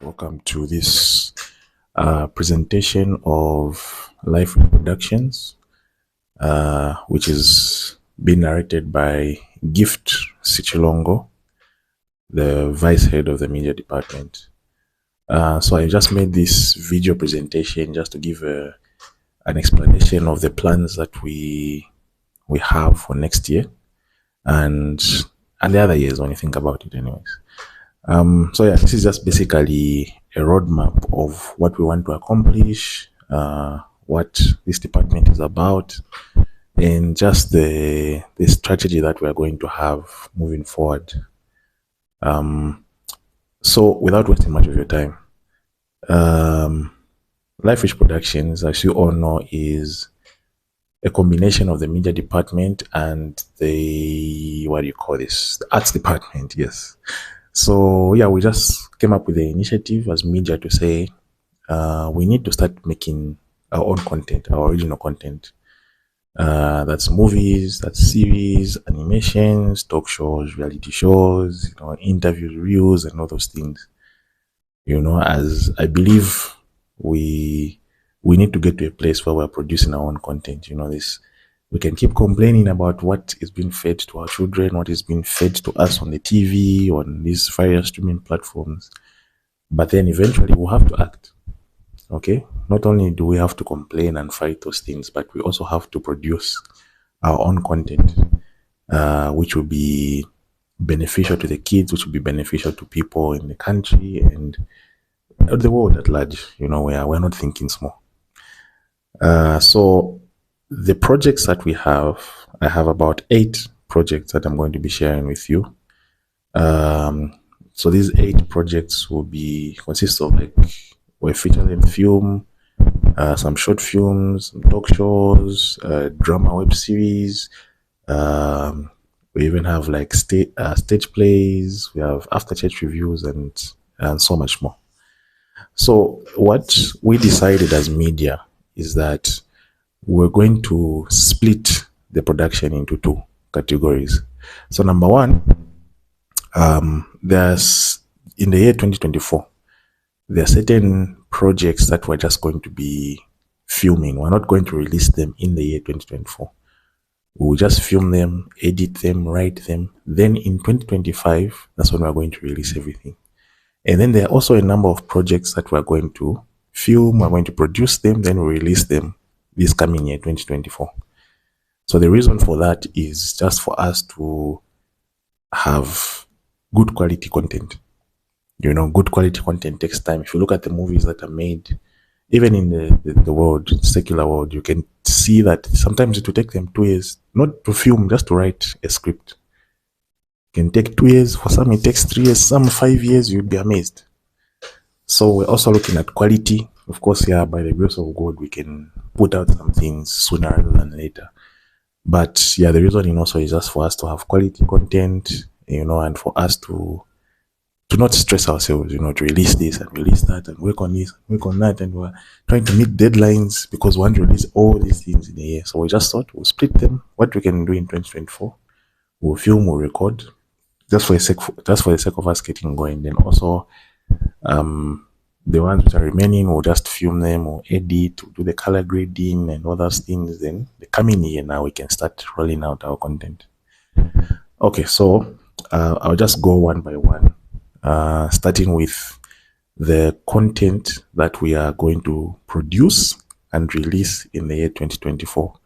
Welcome to this presentation of Life Productions, which is being narrated by Gift Sichilongo, the Vice Head of the Media Department. So I just made this video presentation just to give an explanation of the plans that we have for next year and the other years when you think about it anyways. So yeah, this is just basically a roadmap of what we want to accomplish, what this department is about, and just the strategy that we are going to have moving forward. So without wasting much of your time, LifeRich Productions, as you all know, is a combination of the media department and the, what do you call this, the arts department. Yes. So yeah, we just came up with the initiative as media to say we need to start making our own content, our original content. That's movies, that's series, animations, talk shows, reality shows, interviews, reviews, and all those things. As I believe we need to get to a place where we're producing our own content. This, we can keep complaining about what is being fed to our children, what is being fed to us on the TV, on these various streaming platforms, but then eventually we'll have to act. Okay, not only do we have to complain and fight those things, but we also have to produce our own content, which will be beneficial to the kids, which will be beneficial to people in the country and the world at large. We're not thinking small. So the projects that we have, I have about 8 projects that I'm going to be sharing with you. So these 8 projects will consist of a feature-length film, some short films, some talk shows, drama web series. We even have stage plays. We have after church reviews and so much more. So what we decided as media is that we're going to split the production into 2 categories. So number 1, there's in the year 2024, there are certain projects that we're just going to be filming. We're not going to release them in the year 2024. We'll just film them, edit them, write them. Then in 2025, that's when we're going to release everything. And then there are also a number of projects that we're going to film, we're going to produce them, then we'll release them this coming year, 2024. So the reason for that is just for us to have good quality content. Good quality content takes time. If you look at the movies that are made, even in the world, secular world, you can see that sometimes it will take them 2 years, not to film, just to write a script. It can take 2 years. For some, it takes 3 years, some 5 years. You'd be amazed. So we're also looking at quality. Of course, yeah, by the grace of God, we can put out some things sooner rather than later. But yeah, the reason also is just for us to have quality content, and for us to not stress ourselves, to release this and release that and work on this, work on that, and we're trying to meet deadlines because we want to release all these things in a year. So we just thought we'll split them. What we can do in 2024, we'll film, we'll record, just for the sake of us getting going. Then also, the ones which are remaining, we'll just film them, we'll edit, we'll do the color grading and all those things. Then the coming year, now we can start rolling out our content. Okay, so I'll just go one by one, starting with the content that we are going to produce and release in the year 2024.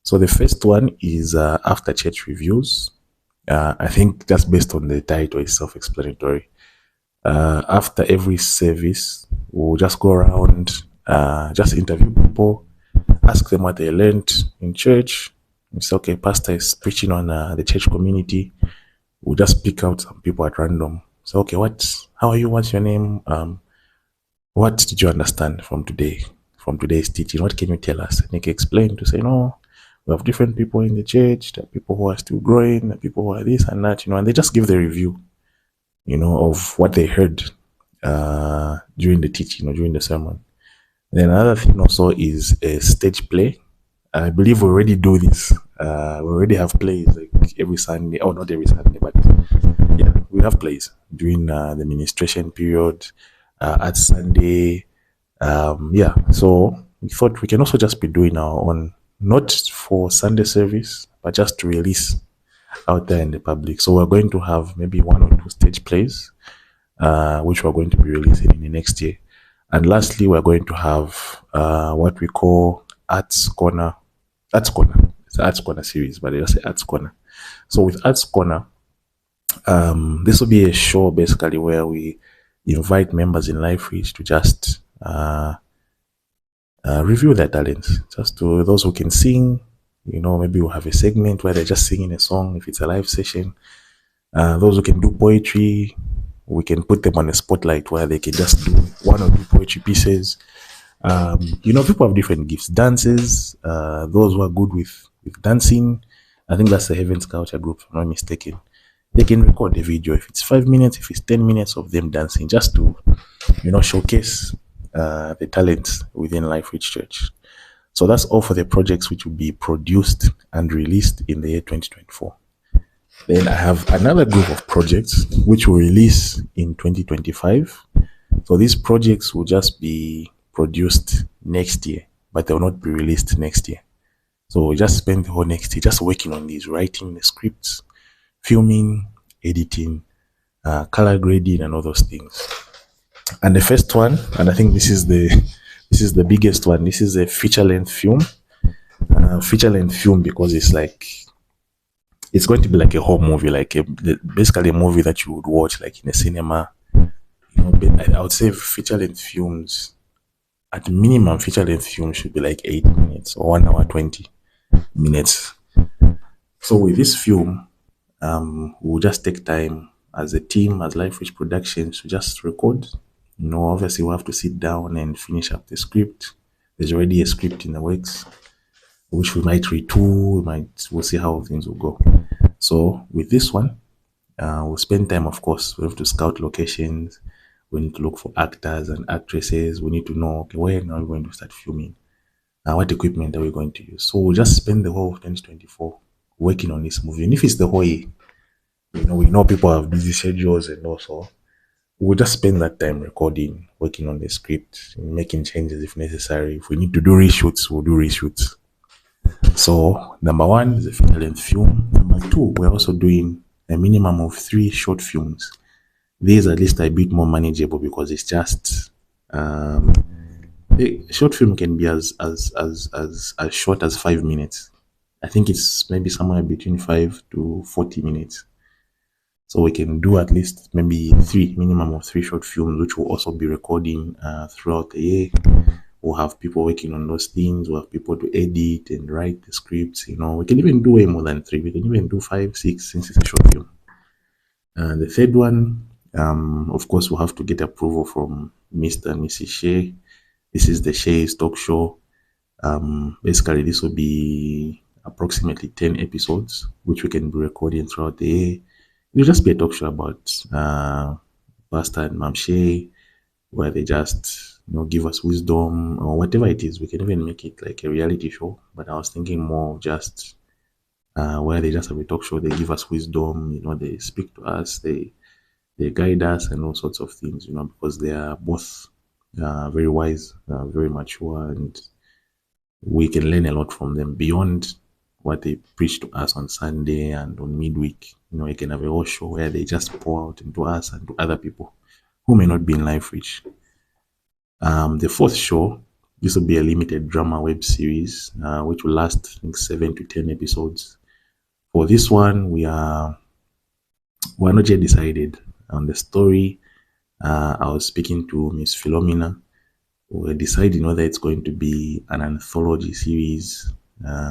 So the first one is after church reviews. I think just based on the title is self-explanatory. After every service, we'll just go around, just interview people, ask them what they learned in church. It's okay, pastor is preaching on the church community. We'll just pick out some people at random. So okay, how are you? What's your name? What did you understand from today's teaching? What can you tell us? And they can explain to say, no, we have different people in the church. There are people who are still growing, there are people who are this and that, and they just give the review, of what they heard during the teaching or during the sermon. Then another thing also is a stage play. I believe we already do this. We already have plays every Sunday. Not every Sunday, but yeah, we have plays during the ministration period. at Sunday. Yeah, so we thought we can also just be doing our own, not for Sunday service, but just to release out there in the public. So we're going to have maybe 1 or 2 stage plays, which we're going to be releasing in the next year. And lastly, we're going to have what we call Arts Corner. Arts Corner. It's an Arts Corner series, but they just say Arts Corner. So with Arts Corner, this will be a show basically where we invite members in Life Reach to just review their talents. Just to those who can sing, maybe we'll have a segment where they're just singing a song if it's a live session. Those who can do poetry, we can put them on a spotlight where they can just do 1 or 2 poetry pieces. People have different gifts. Dances, those who are good with dancing, I think that's the Heaven Culture group, if I'm not mistaken. They can record a video if it's 5 minutes, if it's 10 minutes of them dancing, just to, showcase the talents within Life Reach Church. So that's all for the projects which will be produced and released in the year 2024. Then I have another group of projects which will release in 2025. So these projects will just be produced next year, but they will not be released next year. So we'll just spend the whole next year just working on these, writing the scripts, filming, editing, color grading, and all those things. And the first one, and I think this is the biggest one. This is a feature-length film. Feature-length film because it's going to be like a whole movie, basically a movie that you would watch like in a cinema. I would say feature-length films, at minimum, feature-length films should be like 8 minutes or 1 hour 20 minutes. So with this film, we'll just take time as a team, as Life Reach Productions, to just record. Obviously we'll have to sit down and finish up the script. There's already a script in the works, which we might retool, we'll see how things will go. So with this one, we'll spend time, of course. We have to scout locations. We need to look for actors and actresses. We need to know, okay, when are we going to start filming? What equipment are we going to use? So we'll just spend the whole of 2024 working on this movie. And if it's the whole year, we know people have busy schedules, and also we'll just spend that time recording, working on the script, making changes if necessary. If we need to do reshoots, we'll do reshoots. So number 1 is a feature-length film. Number 2, we're also doing a minimum of 3 short films. These at least are a bit more manageable because it's just a short film can be as short as 5 minutes. I think it's maybe somewhere between 5 to 40 minutes. So we can do at least maybe minimum of 3 short films, which will also be recording throughout the year. We'll have people working on those things. We'll have people to edit and write the scripts. We can even do way more than 3. We can even do 5, 6, since it's a short film. The third one, of course, we'll have to get approval from Mr. and Mrs. Shea. This is the Shea's talk show. Basically, this will be approximately 10 episodes, which we can be recording throughout the year. It'll just be a talk show about Pastor and Mom Shea, where they just give us wisdom or whatever it is. We can even make it like a reality show, but I was thinking more of just where they just have a talk show. They give us wisdom, they speak to us, they guide us and all sorts of things, because they are both very wise, very mature, and we can learn a lot from them beyond what they preach to us on Sunday and on midweek. We can have a whole show where they just pour out into us and to other people who may not be in Life Reach. The fourth show, this will be a limited drama web series, which will last, I think, 7 to 10 episodes. For this one, we're not yet decided on the story. I was speaking to Miss Philomena. We're deciding whether it's going to be an anthology series,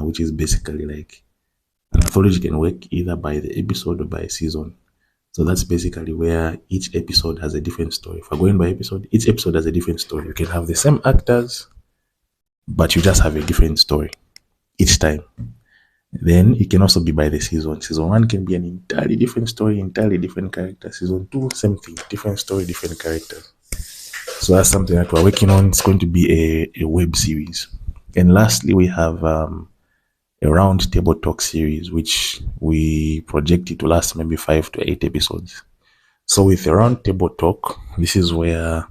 which is basically like an anthology can work either by the episode or by a season. So that's basically where each episode has a different story. If we're going by episode, each episode has a different story. You can have the same actors, but you just have a different story each time. Then it can also be by the season. Season 1 can be an entirely different story, entirely different character. Season 2, same thing, different story, different characters. So that's something that we're working on. It's going to be a web series. And lastly, we have a round table talk series, which we projected to last maybe 5 to 8 episodes. So with the round table talk, this is where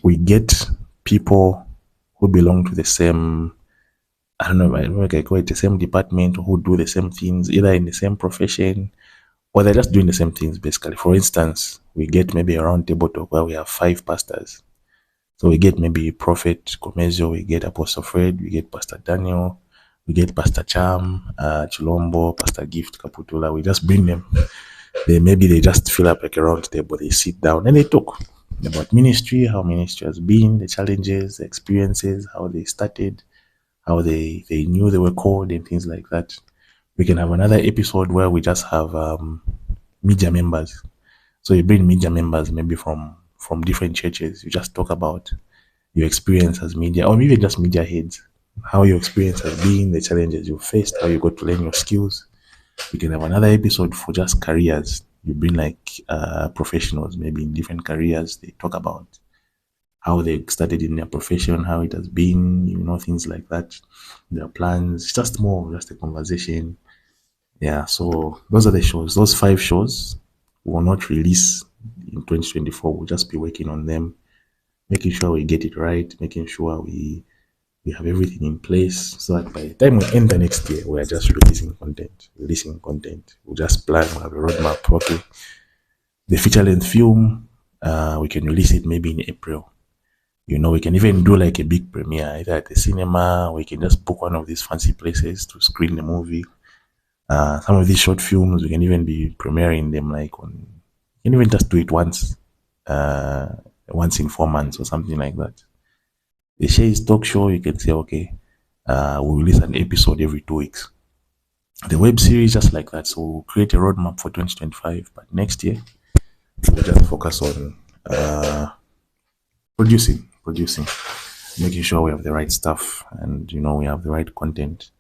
We get people who belong to the same, I don't know, I don't know if I call it the same department, who do the same things, either in the same profession or they're just doing the same things basically. For instance, we get maybe a round table talk where we have 5 pastors. So we get maybe Prophet Comezio, we get Apostle Fred, we get Pastor Daniel, we get Pastor Cham, Chilombo, Pastor Gift, Kaputula. We just bring them. They just fill up like a round table. They sit down and they talk about ministry, how ministry has been, the challenges, the experiences, how they started, how they knew they were called and things like that. We can have another episode where we just have media members. So you bring media members maybe from different churches. You just talk about your experience as media, or even just media heads, how your experience has been, the challenges you faced, how you got to learn your skills. We can have another episode for just careers. You bring like professionals, maybe in different careers. They talk about how they started in their profession, how it has been, things like that, their plans. It's just more, just a conversation. Yeah, so those are the shows. Those 5 shows will not release in 2024. We'll just be working on them, making sure we get it right, making sure we have everything in place so that by the time we end the next year, we are just releasing content. We'll just plan, we'll have a roadmap. Okay, the feature length film, we can release it maybe in April. We can even do like a big premiere, either at the cinema, we can just book one of these fancy places to screen the movie. Some of these short films, we can even be premiering them like you can even just do it once in 4 months or something like that. The Shays talk show, you can say, okay, we'll release an episode every 2 weeks. The web series, just like that. So we'll create a roadmap for 2025, but next year, we'll just focus on producing, making sure we have the right stuff and, we have the right content.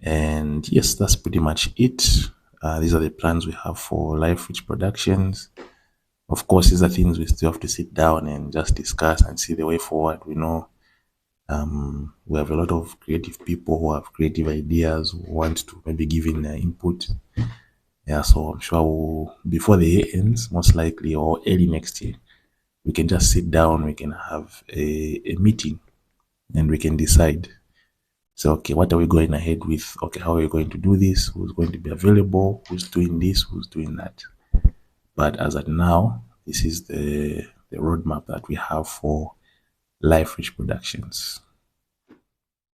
And yes, that's pretty much it. These are the plans we have for Life Rich Productions. Of course, these are things we still have to sit down and just discuss and see the way forward. We know we have a lot of creative people who have creative ideas, who want to maybe give in their input. Yeah, so I'm sure before the year ends, most likely, or early next year, we can just sit down, we can have a meeting and we can decide. So, okay, what are we going ahead with? Okay, how are we going to do this? Who's going to be available? Who's doing this? Who's doing that? But as at now, this is the roadmap that we have for Life Rich Productions.